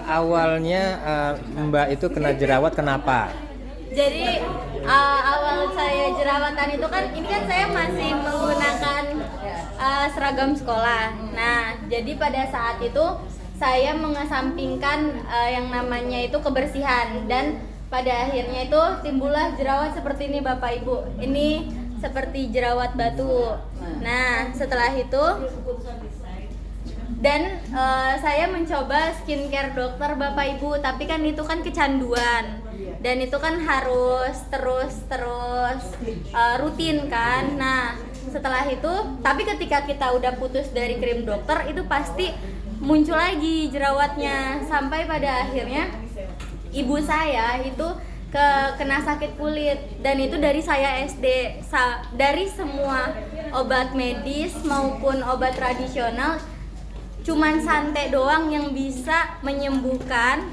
awalnya Mbak itu kena jerawat kenapa? Jadi awal saya jerawatan itu kan, ini kan saya masih menggunakan seragam sekolah. Nah, jadi pada saat itu saya mengesampingkan yang namanya itu kebersihan, dan pada akhirnya itu timbullah jerawat seperti ini Bapak Ibu. Ini seperti jerawat batu. Nah, setelah itu dan saya mencoba skincare dokter Bapak Ibu, tapi kan itu kan kecanduan dan itu kan harus terus rutin kan. Nah, setelah itu, tapi ketika kita udah putus dari krim dokter itu pasti muncul lagi jerawatnya, sampai pada akhirnya ibu saya itu kena sakit kulit, dan itu dari saya SD. Dari semua obat medis maupun obat tradisional, cuman santai doang yang bisa menyembuhkan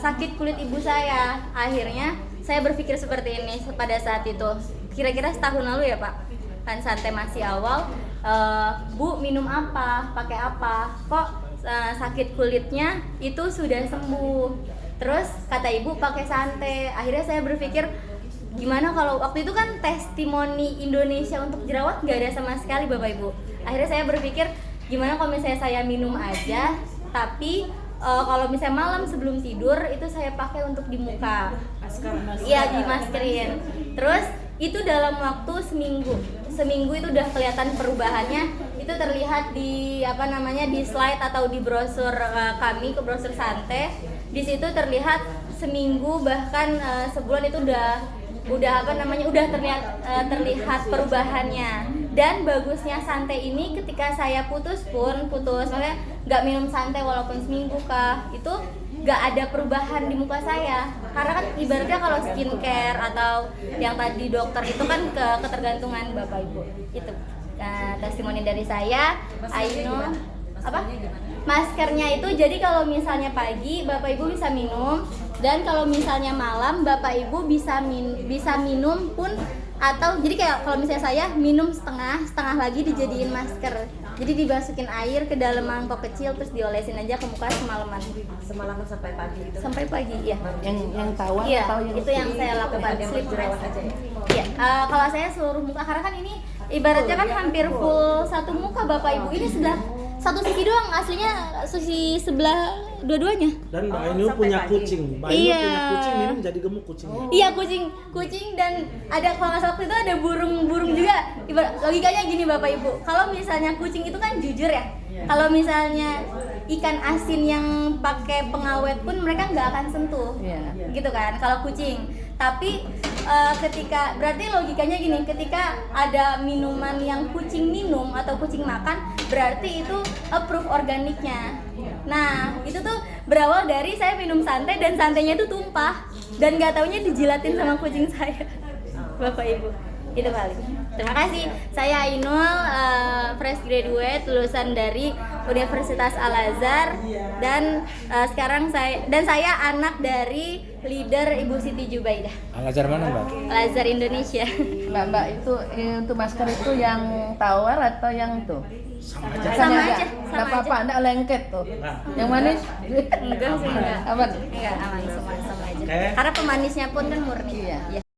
sakit kulit ibu saya. Akhirnya saya berpikir seperti ini pada saat itu, kira-kira setahun lalu ya Pak, kan santai masih awal. Bu minum apa, pakai apa, kok sakit kulitnya itu sudah sembuh. Terus kata ibu pakai santai. Akhirnya saya berpikir, gimana kalau waktu itu kan testimoni Indonesia untuk jerawat nggak ada sama sekali Bapak Ibu. Akhirnya saya berpikir, gimana kalau misalnya saya minum aja, tapi kalau misalnya malam sebelum tidur itu saya pakai untuk di muka. Iya, dimaskerin. Terus itu dalam waktu seminggu itu udah kelihatan perubahannya. Itu terlihat di di slide atau di brosur kami, ke brosur Santai. Di situ terlihat seminggu, bahkan sebulan itu udah terlihat perubahannya. Dan bagusnya Santai ini, ketika saya putus, maksudnya nggak minum Santai walaupun seminggu kah, itu nggak ada perubahan di muka saya. Karena kan ibaratnya kalau skincare atau yang tadi dokter itu kan ketergantungan Bapak Ibu. Itu testimoni dari saya. Ainul maskernya itu, jadi kalau misalnya pagi Bapak Ibu bisa minum, dan kalau misalnya malam Bapak Ibu bisa minum pun, atau jadi kayak kalau misalnya saya minum setengah lagi dijadiin masker. Jadi dimasukin air ke dalam mangkok kecil, terus diolesin aja ke muka semalaman sampai pagi gitu. Sampai pagi, ya. Yang tawar iya, atau yang itu yang saya lakukan, sleep rest aja. Iya, kalau saya seluruh muka, karena kan ini ibaratnya kan hampir full satu muka Bapak Ibu. Ini satu sisi doang, aslinya sisi sebelah dua-duanya. Dan Mbak Ainul punya kucing. Mbak Ainul punya kucing, minum jadi gemuk kucingnya. Iya, kucing, dan ada, kalau nggak salah waktu itu ada burung juga. Logikanya gini Bapak Ibu, kalau misalnya kucing itu kan jujur ya. Kalau misalnya ikan asin yang pakai pengawet pun mereka nggak akan sentuh, gitu kan. Kalau kucing, tapi berarti logikanya gini, ketika ada minuman yang kucing minum atau kucing makan, berarti itu approve organiknya. Nah, itu tuh berawal dari saya minum Santai, dan santainya itu tumpah, dan nggak taunya dijilatin sama kucing saya. Bapak Ibu, itu kali. Terima kasih. Saya Ainul, fresh graduate lulusan dari Universitas Al-Azhar, dan sekarang saya anak dari leader Ibu Siti Jubaidah. Al-Azhar mana Mbak? Al-Azhar Indonesia. Mbak itu untuk masker itu yang tawar atau yang itu? Sama aja. Sama aja. Enggak apa-apa, enggak lengket tuh. Yang manis? Enggak sih, enggak. Aman. Enggak, aman, sama aja. Oke. Karena pemanisnya pun kan murni. Iya.